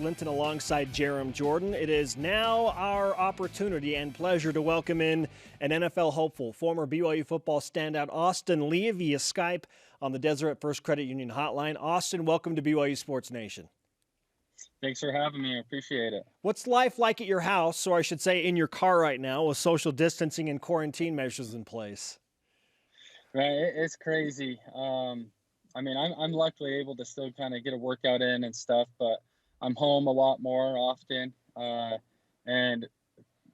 Linton alongside Jarom Jordan. It is now our opportunity and pleasure to welcome in an NFL hopeful, former BYU football standout Austin Lee via Skype on the Deseret First Credit Union hotline. Austin, welcome to BYU Sports Nation. Thanks for having me. I appreciate it. What's life like at your house, or I should say in your car right now, with social distancing and quarantine measures in place? Right, it's crazy. I'm luckily able to still kind of get a workout in and stuff, but I'm home a lot more often. And,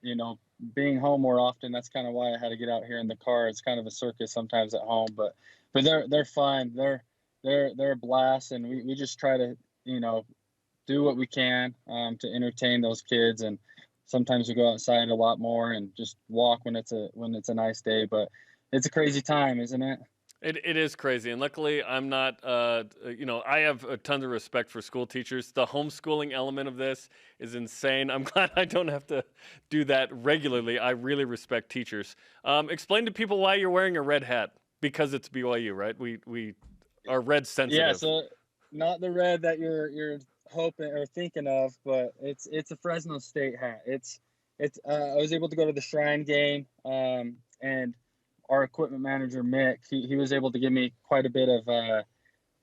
you know, being home more often, that's kind of why I had to get out here in the car. It's kind of a circus sometimes at home, but they're fun. They're a blast, and we just try to, you know, do what we can to entertain those kids. And sometimes we go outside a lot more and just walk when it's a nice day, but it's a crazy time, isn't it? It is crazy, and luckily I'm not, I have a ton of respect for school teachers. The homeschooling element of this is insane. I'm glad I don't have to do that regularly. I really respect teachers. Explain to people why you're wearing a red hat, because it's BYU, right? We are red sensitive. Yeah, so not the red that you're hoping or thinking of, but it's a Fresno State hat. I was able to go to the Shrine game, and our equipment manager, Mick, he was able to give me quite a bit of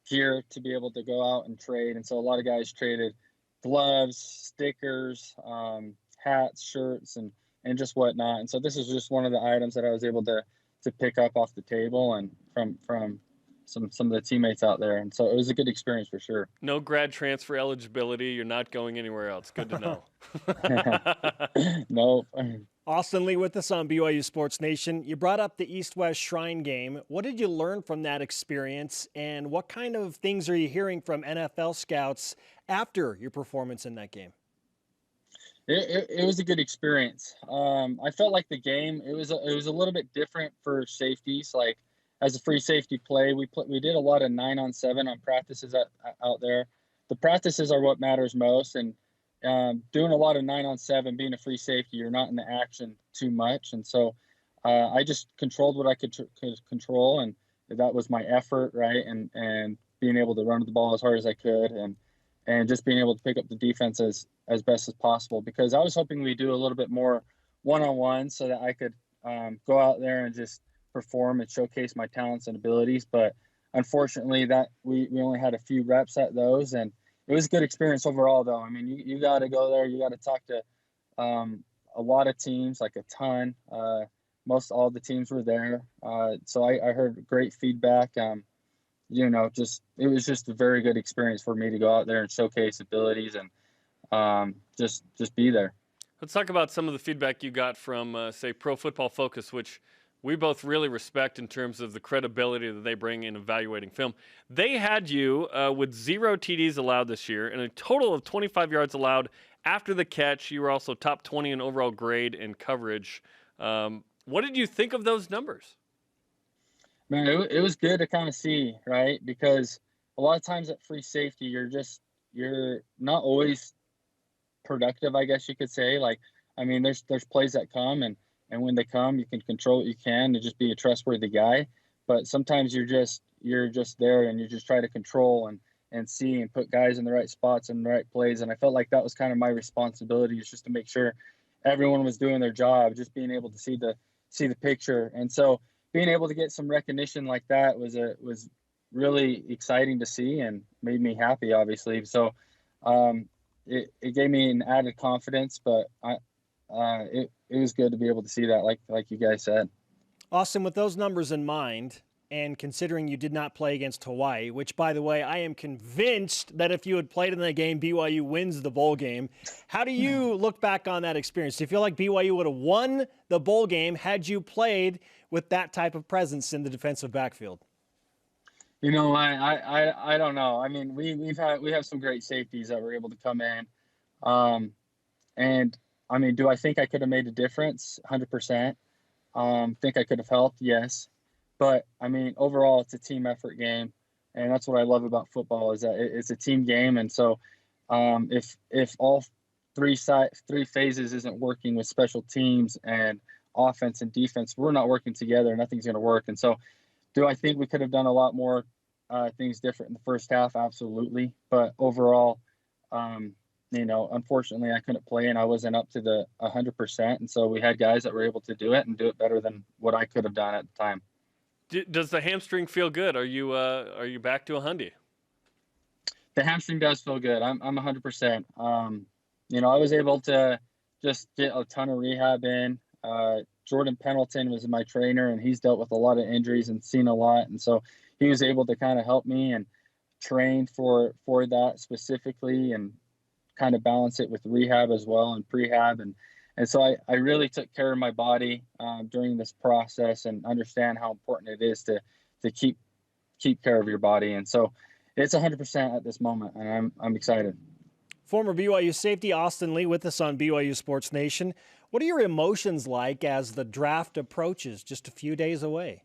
gear to be able to go out and trade. And so a lot of guys traded gloves, stickers, hats, shirts, and just whatnot. And so this is just one of the items that I was able to pick up off the table and from some of the teammates out there. And so it was a good experience for sure. No grad transfer eligibility. You're not going anywhere else. Good to know. Nope. Austin Lee with us on BYU Sports Nation. You brought up the EastWest Shrine game. What did you learn from that experience, and what kind of things are you hearing from NFL scouts after your performance in that game? It was a good experience. I felt like the game, it was a little bit different for safeties. Like, as a free safety play, we did a lot of 9-on-7 on practices out there. The practices are what matters most, and doing a lot of 9-on-7, being a free safety, you're not in the action too much. And so I just controlled what I could control, and that was my effort, right? And being able to run the ball as hard as I could, and just being able to pick up the defense as best as possible, because I was hoping we do a little bit more one-on-one so that I could go out there and just perform and showcase my talents and abilities. But unfortunately, that we only had a few reps at those, and it was a good experience overall, though. I mean, you got to go there. You got to talk to a lot of teams, like a ton. Most all the teams were there. So I heard great feedback. It was just a very good experience for me to go out there and showcase abilities and just be there. Let's talk about some of the feedback you got from, say, Pro Football Focus, which we both really respect in terms of the credibility that they bring in evaluating film. They had you with 0 TDs allowed this year and a total of 25 yards allowed after the catch. You were also top 20 in overall grade and coverage. What did you think of those numbers? Man, it was good to kind of see, right? Because a lot of times at free safety, you're not always productive, I guess you could say. Like, I mean, there's plays that come, and when they come, you can control what you can and just be a trustworthy guy. But sometimes you're just there, and you just try to control and see and put guys in the right spots and the right plays. And I felt like that was kind of my responsibility, is just to make sure everyone was doing their job, just being able to see the picture. And so being able to get some recognition like that was really exciting to see and made me happy, obviously. So it gave me an added confidence, but it was good to be able to see that, like you guys said. Austin, with those numbers in mind, and considering you did not play against Hawaii, which, by the way, I am convinced that if you had played in that game, BYU wins the bowl game. How do you look back on that experience? Do you feel like BYU would have won the bowl game had you played with that type of presence in the defensive backfield? You know, I don't know. I mean, we have some great safeties that were able to come in, and I mean, do I think I could have made a difference? 100%. Think I could have helped? Yes. But, I mean, overall, it's a team effort game, and that's what I love about football, is that it's a team game. And so if all three phases isn't working with special teams and offense and defense, we're not working together, nothing's going to work. And so do I think we could have done a lot more things different in the first half? Absolutely. But overall, unfortunately I couldn't play and I wasn't up to the 100%. And so we had guys that were able to do it and do it better than what I could have done at the time. Does the hamstring feel good? Are you back to 100? The hamstring does feel good. I'm 100%. I was able to just get a ton of rehab in. Jordan Pendleton was my trainer, and he's dealt with a lot of injuries and seen a lot. And so he was able to kind of help me and train for that specifically and kind of balance it with rehab as well and prehab. And so I really took care of my body during this process and understand how important it is to keep care of your body. And so it's 100% at this moment, and I'm excited. Former BYU safety Austin Lee with us on BYU Sports Nation. What are your emotions like as the draft approaches just a few days away?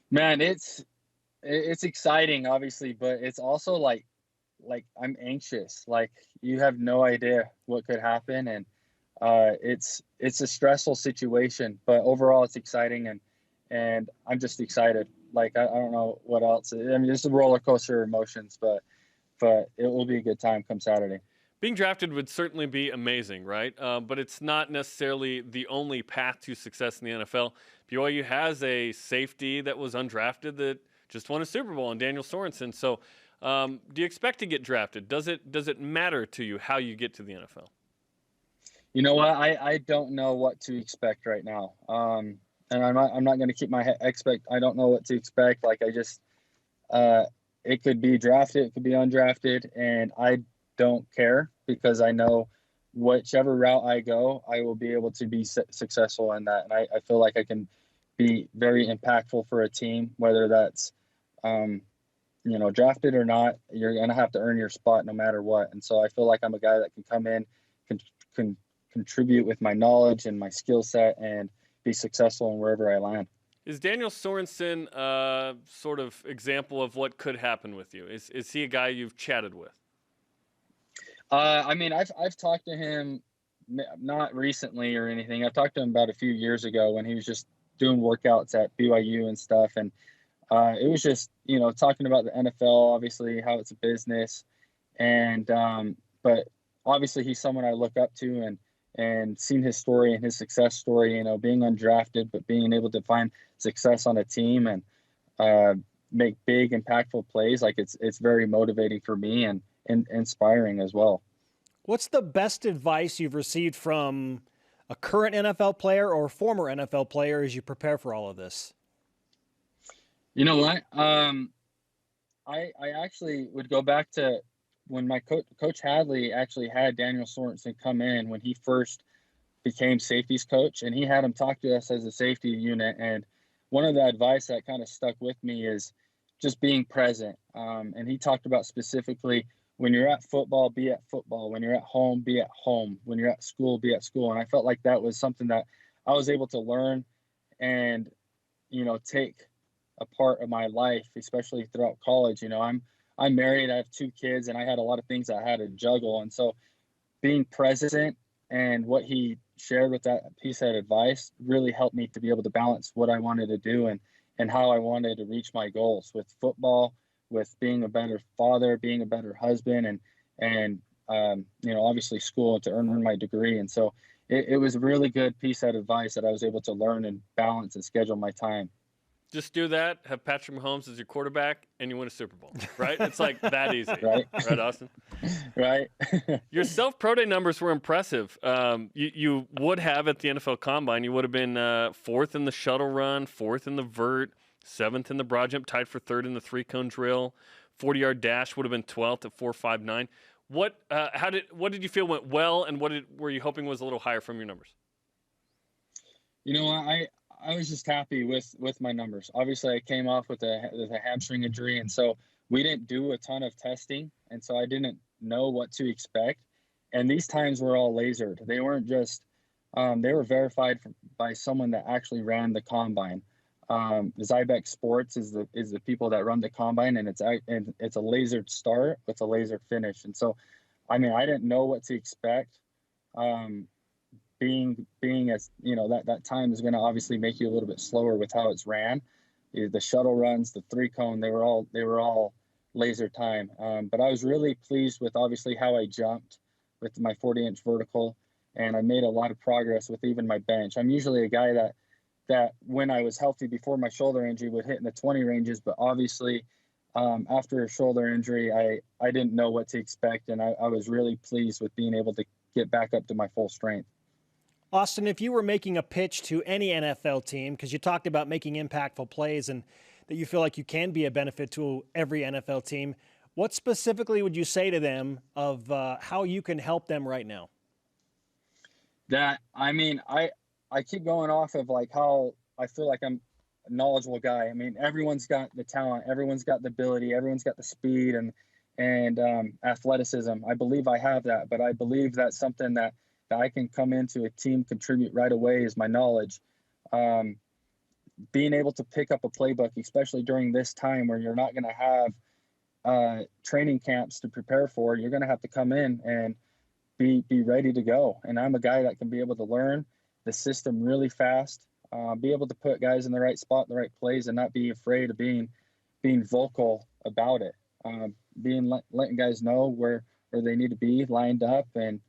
Man, it's exciting, obviously, but it's also like I'm anxious. Like, you have no idea what could happen, and it's a stressful situation, but overall it's exciting, and I'm just excited. Like, I don't know what else. I mean, it's a roller coaster of emotions, but it will be a good time come Saturday. Being drafted would certainly be amazing, right? But it's not necessarily the only path to success in the NFL. BYU has a safety that was undrafted that just won a Super Bowl, in Daniel Sorensen. So do you expect to get drafted? Does it matter to you how you get to the NFL? You know what? I don't know what to expect right now. And I'm not going to keep my I don't know what to expect. Like, I just it could be drafted, it could be undrafted, and I don't care, because I know whichever route I go, I will be able to be successful in that. And I feel like I can be very impactful for a team, whether that's drafted or not. You're going to have to earn your spot no matter what. And so I feel like I'm a guy that can come in, can contribute with my knowledge and my skill set and be successful in wherever I land. Is Daniel Sorensen sort of example of what could happen with you? Is he a guy you've chatted with? I mean, I've talked to him, not recently or anything. I've talked to him about a few years ago when he was just doing workouts at BYU and stuff. And it was just, talking about the NFL, obviously, how it's a business. And but obviously he's someone I look up to and seen his story and his success story, being undrafted, but being able to find success on a team and make big, impactful plays. Like, it's very motivating for me and inspiring as well. What's the best advice you've received from a current NFL player or former NFL player as you prepare for all of this? You know what? I actually would go back to when my coach Hadley actually had Daniel Sorensen come in when he first became safeties coach, and he had him talk to us as a safety unit. And one of the advice that kind of stuck with me is just being present. And he talked about specifically, when you're at football, be at football. When you're at home, be at home. When you're at school, be at school. And I felt like that was something that I was able to learn and, take a part of my life, especially throughout college. I'm married, I have 2 kids, and I had a lot of things I had to juggle. And so being present and what he shared with that piece of advice really helped me to be able to balance what I wanted to do and how I wanted to reach my goals with football, with being a better father, being a better husband, and obviously school to earn my degree. And so it was a really good piece of advice that I was able to learn and balance and schedule my time. Just do that, have Patrick Mahomes as your quarterback, and you win a Super Bowl, right? It's like that easy. Right, Austin? Right. Your self-pro day numbers were impressive. You would have at the NFL Combine, you would have been 4th in the shuttle run, 4th in the vert, 7th in the broad jump, tied for 3rd in the 3-cone drill. 40-yard dash would have been 12th at 4.59. What did you feel went well, and what were you hoping was a little higher from your numbers? I was just happy with my numbers. Obviously, I came off with a hamstring injury, and so we didn't do a ton of testing, and so I didn't know what to expect. And these times were all lasered. They weren't just they were verified by someone that actually ran the combine. Zybex Sports is the people that run the combine, and it's a lasered start with a lasered finish. And so, I mean, I didn't know what to expect. Being as that time is going to obviously make you a little bit slower with how it's ran. The shuttle runs, the 3-cone, they were all laser time. But I was really pleased with obviously how I jumped with my 40-inch vertical, and I made a lot of progress with even my bench. I'm usually a guy that when I was healthy before my shoulder injury would hit in the 20 ranges, but obviously after a shoulder injury, I didn't know what to expect, and I was really pleased with being able to get back up to my full strength. Austin, if you were making a pitch to any NFL team, because you talked about making impactful plays and that you feel like you can be a benefit to every NFL team, what specifically would you say to them of how you can help them right now? I keep going off of like how I feel like I'm a knowledgeable guy. I mean, everyone's got the talent, everyone's got the ability, everyone's got the speed and athleticism. I believe I have that, but I believe that's something that I can come into a team, contribute right away is my knowledge. Being able to pick up a playbook, especially during this time where you're not going to have training camps to prepare for, you're going to have to come in and be ready to go. And I'm a guy that can be able to learn the system really fast, be able to put guys in the right spot, in the right plays, and not be afraid of being vocal about it. Letting guys know where they need to be lined up and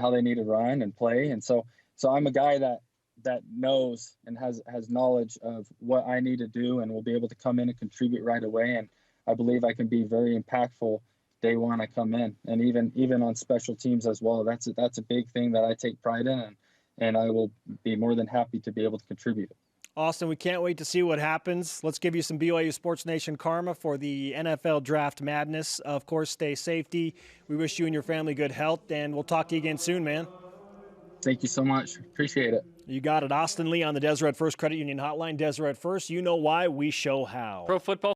how they need to run and play. And so I'm a guy that knows and has knowledge of what I need to do and will be able to come in and contribute right away. And I believe I can be very impactful day one I come in, and even on special teams as well. That's a big thing that I take pride in, and I will be more than happy to be able to contribute. Austin, we can't wait to see what happens. Let's give you some BYU Sports Nation karma for the NFL Draft Madness. Of course, stay safety. We wish you and your family good health, and we'll talk to you again soon, man. Thank you so much. Appreciate it. You got it. Austin Lee on the Deseret First Credit Union Hotline. Deseret First, you know why, we show how. Pro football